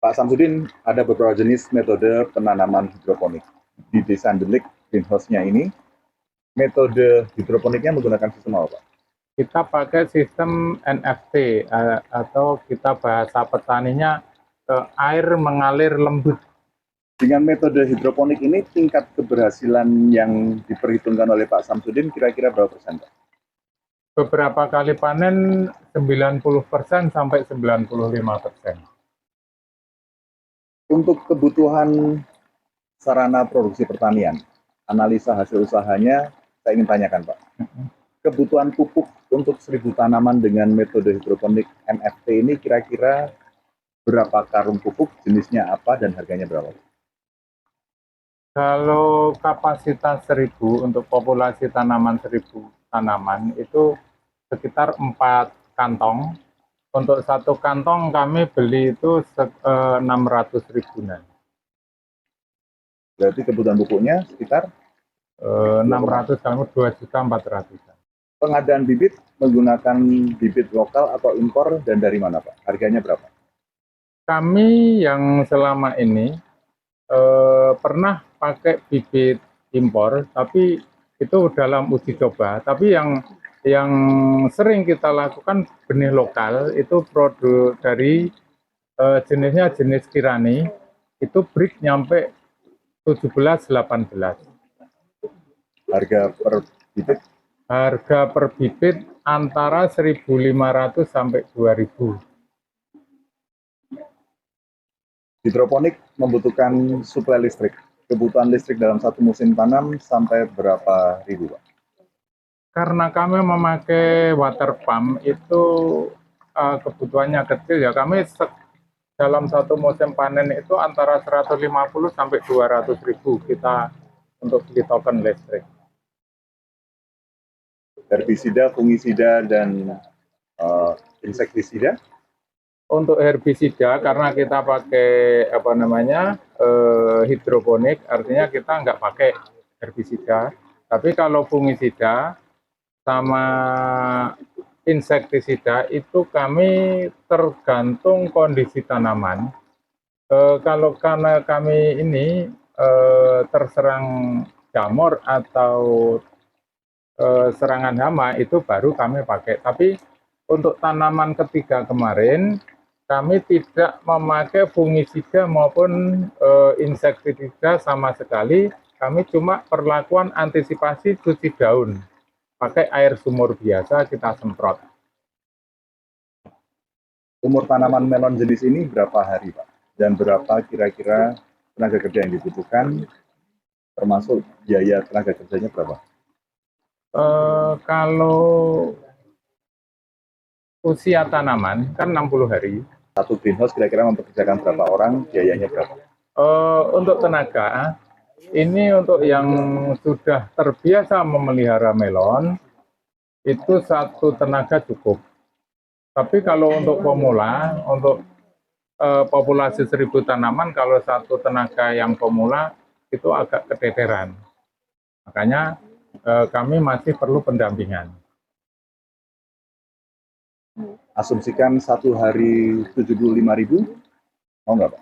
Pak Samsudin, ada beberapa jenis metode penanaman hidroponik. Di Desa Delik, greenhouse-nya ini, metode hidroponiknya menggunakan sistem apa, Pak? Kita pakai sistem NFT atau kita bahasa petaninya air mengalir lembut. Dengan metode hidroponik ini, tingkat keberhasilan yang diperhitungkan oleh Pak Samsudin kira-kira berapa persen, Pak? Beberapa kali panen 90% sampai 95%. Untuk kebutuhan sarana produksi pertanian, analisa hasil usahanya, saya ingin tanyakan, Pak. Kebutuhan pupuk untuk 1000 tanaman dengan metode hidroponik NFT ini kira-kira berapa karung pupuk, jenisnya apa, dan harganya berapa? Kalau kapasitas 1000 untuk populasi tanaman 1000 tanaman itu sekitar 4 kantong. Untuk satu kantong kami beli itu 600 ribuan. Berarti kebutuhan pupuknya sekitar 600 kali 2.400.000. pengadaan bibit menggunakan bibit lokal atau impor dan dari mana, Pak? Harganya berapa? Kami yang selama ini pernah pakai bibit impor, tapi itu dalam uji coba. Tapi yang sering kita lakukan benih lokal itu produk dari jenisnya jenis Kirani, itu breed nyampe 17-18. Harga per bibit? Harga per bibit antara 1.500 sampai 2.000. Hidroponik membutuhkan suplai listrik. Kebutuhan listrik dalam satu musim tanam sampai berapa ribu, Pak? Karena kami memakai water pump itu kebutuhannya kecil ya, kami dalam satu musim panen itu antara 150 sampai 200 ribu kita untuk beli token listrik. Herbisida, fungisida, dan insektisida? Untuk herbisida karena kita pakai hidroponik, artinya kita nggak pakai herbisida. Tapi kalau fungisida sama insektisida itu kami tergantung kondisi tanaman. Kalau karena kami ini terserang jamur atau serangan hama itu baru kami pakai. Tapi untuk tanaman ketiga kemarin kami tidak memakai fungisida maupun insektisida sama sekali. Kami cuma perlakuan antisipasi cuci daun. Pakai air sumur biasa kita semprot. Umur tanaman melon jenis ini berapa hari, Pak? Dan berapa kira-kira tenaga kerja yang dibutuhkan, termasuk biaya tenaga kerjanya berapa? Kalau usia tanaman kan 60 hari. Satu greenhouse kira-kira mempekerjakan berapa orang, biayanya berapa? Untuk tenaga, ini untuk yang sudah terbiasa memelihara melon, itu satu tenaga cukup. Tapi kalau untuk pemula, untuk populasi 1000 tanaman, kalau satu tenaga yang pemula, itu agak keteteran. Makanya kami masih perlu pendampingan. Asumsikan satu hari 75.000, mau nggak, Pak?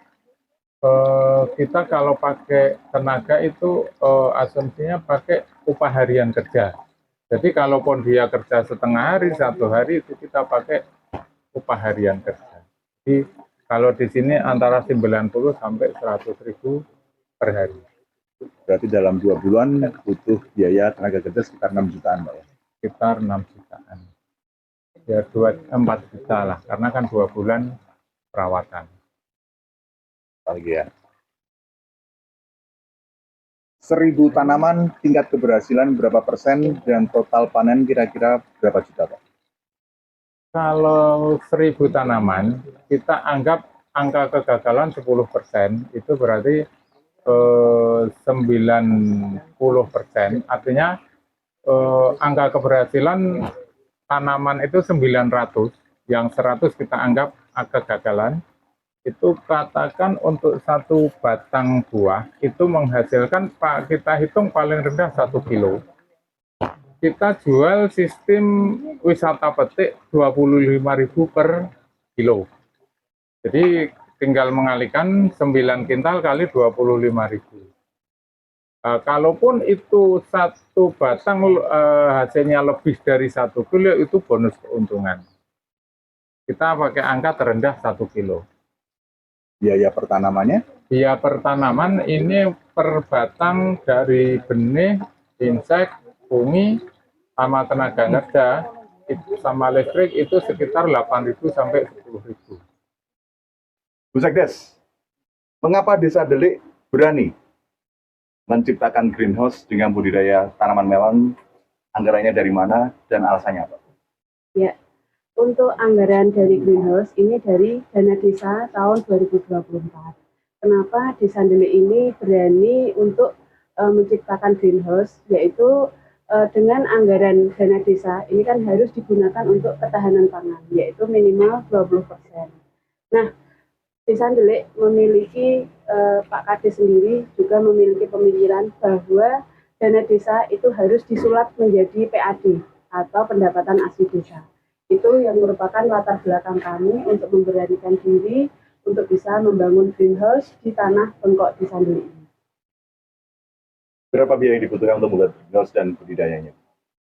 Kita kalau pakai tenaga itu asumsinya pakai upah harian kerja. Jadi kalaupun dia kerja setengah hari, satu hari itu kita pakai upah harian kerja. Jadi kalau di sini antara 90 sampai 100 ribu per hari. Berarti dalam 2 bulan butuh biaya tenaga kerja sekitar 6 jutaan, Pak, ya? Sekitar 6 jutaan. Ya 4 juta lah, karena kan 2 bulan perawatan. Lagi ya. 1000 tanaman, tingkat keberhasilan berapa persen, dan total panen kira-kira berapa juta, Pak? Kalau 1000 tanaman, kita anggap angka kegagalan 10%, itu berarti 90%. Artinya angka keberhasilan tanaman itu 900, yang 100 kita anggap kegagalan. Itu katakan untuk satu batang buah itu menghasilkan, Pak, kita hitung paling rendah 1 kilo. Kita jual sistem wisata petik 25.000 per kilo. Jadi tinggal mengalihkan 9 kintal kali 25.000. Kalaupun itu satu batang hasilnya lebih dari 1 kilo, itu bonus keuntungan. Kita pakai angka terendah 1 kilo. Biaya pertanamannya? Biaya pertanaman ini per batang dari benih, insek, bumi, sama tenaga kerja, sama listrik itu sekitar 8.000 sampai 10.000. Bu Sekdes, mengapa Desa Delik berani menciptakan greenhouse dengan budidaya tanaman melon? Anggarannya dari mana dan alasannya apa? Ya, untuk anggaran dari greenhouse ini dari dana desa tahun 2024. Kenapa Desa Delik ini berani untuk menciptakan greenhouse, yaitu dengan anggaran dana desa ini kan harus digunakan untuk ketahanan pangan, yaitu minimal 20%. Nah, Desa Delik memiliki Pak Kades sendiri juga memiliki pemikiran bahwa dana desa itu harus disulap menjadi PAD atau pendapatan asli desa. Itu yang merupakan latar belakang kami untuk memberanikan diri untuk bisa membangun greenhouse di tanah bengkok Desa Delik ini. Berapa biaya yang dibutuhkan untuk membuat greenhouse dan budidayanya?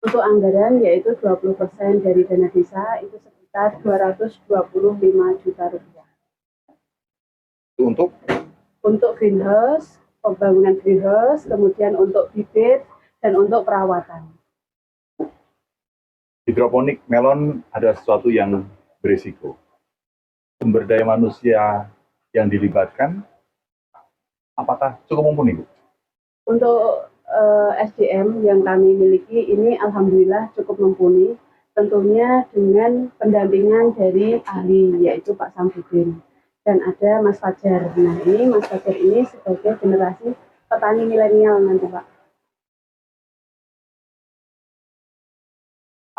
Untuk anggaran yaitu 20% dari dana desa itu sekitar 225 juta rupiah. Untuk greenhouse, pembangunan greenhouse, kemudian untuk bibit dan untuk perawatan. Hidroponik melon ada sesuatu yang berisiko. Sumber daya manusia yang dilibatkan, apakah cukup mumpuni, Bu? Untuk SDM yang kami miliki ini alhamdulillah cukup mumpuni, tentunya dengan pendampingan dari ahli yaitu Pak Samsudin dan ada Mas Fajar. Nah, ini Mas Fajar ini sebagai generasi petani milenial nanti, Pak.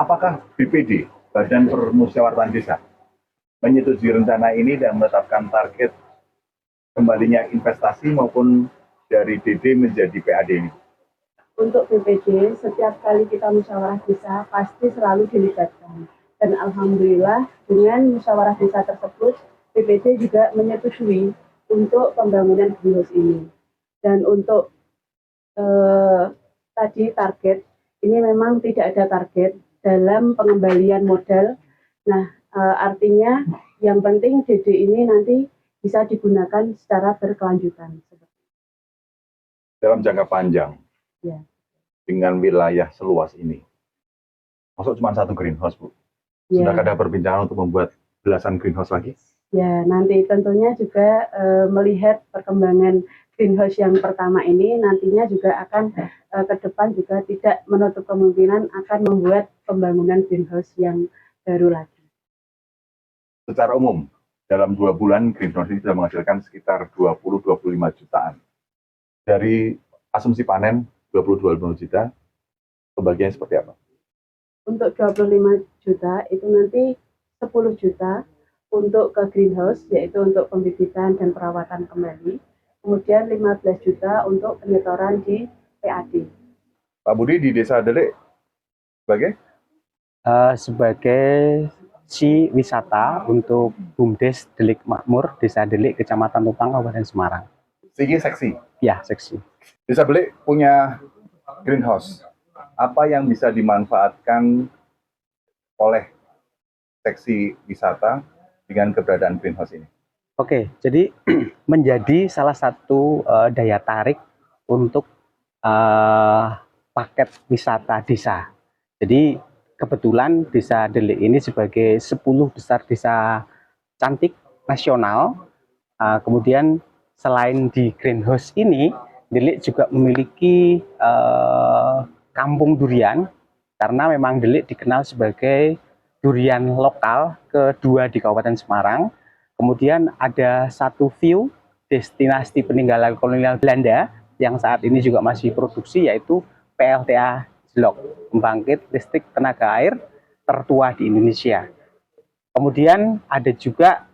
Apakah BPD, Badan Permusyawaratan Desa, menyetujui rencana ini dan menetapkan target kembalinya investasi maupun dari DD menjadi PAD ini? Untuk BPD, setiap kali kita musyawarah desa pasti selalu dilibatkan. Dan alhamdulillah dengan musyawarah desa tersebut, BPD juga menyetujui untuk pembangunan greenhouse ini. Dan untuk tadi target, ini memang tidak ada target dalam pengembalian modal. Nah, artinya yang penting DD ini nanti bisa digunakan secara berkelanjutan. Dalam jangka panjang, ya, dengan wilayah seluas ini, maksud cuma satu greenhouse, Bu? Ya. Sudah ada perbincangan untuk membuat belasan greenhouse lagi? Ya, nanti tentunya juga melihat perkembangan greenhouse yang pertama ini nantinya juga akan ke depan juga tidak menutup kemungkinan akan membuat pembangunan greenhouse yang baru lagi. Secara umum, dalam 2 bulan greenhouse ini sudah menghasilkan sekitar 20-25 jutaan. Dari asumsi panen 20-25 juta, pembagiannya seperti apa? Untuk 25 juta itu nanti 10 juta untuk ke greenhouse, yaitu untuk pembibitan dan perawatan kembali. Kemudian 15 juta untuk penyetoran di PAD. Pak Budi di Desa Delik sebagai? Sebagai si wisata untuk BUMDes Delik Makmur, Desa Delik, Kecamatan Tupang, Kabupaten Semarang. Seksi? Ya, seksi. Desa Delik punya greenhouse. Apa yang bisa dimanfaatkan oleh seksi wisata dengan keberadaan greenhouse ini? Oke, jadi menjadi salah satu daya tarik untuk paket wisata desa. Jadi kebetulan Desa Delik ini sebagai 10 besar desa cantik nasional. Kemudian selain di greenhouse ini, Delik juga memiliki kampung durian, karena memang Delik dikenal sebagai durian lokal kedua di Kabupaten Semarang. Kemudian ada satu view destinasi peninggalan kolonial Belanda yang saat ini juga masih produksi, yaitu PLTA Jelok, pembangkit listrik tenaga air tertua di Indonesia. Kemudian ada juga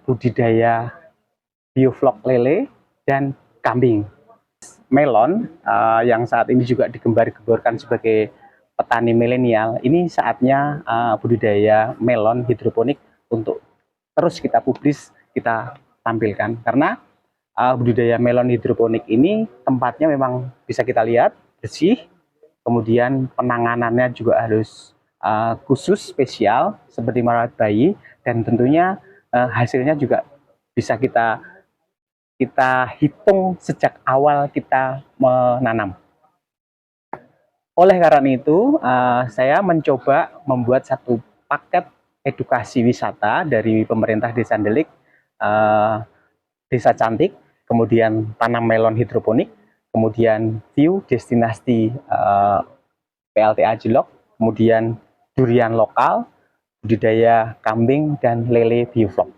budidaya bioflok lele dan kambing. Melon yang saat ini juga digembar-gemborkan sebagai petani milenial, ini saatnya budidaya melon hidroponik untuk terus kita publis, kita tampilkan, karena budidaya melon hidroponik ini tempatnya memang bisa kita lihat bersih, kemudian penanganannya juga harus khusus spesial seperti merawat bayi, dan tentunya hasilnya juga bisa kita hitung sejak awal kita menanam. Oleh karena itu, saya mencoba membuat satu paket edukasi wisata dari pemerintah Desa Ndelik, Desa Cantik, kemudian tanam melon hidroponik, kemudian view destinasi PLTA Jilok, kemudian durian lokal, budidaya kambing, dan lele bioflok.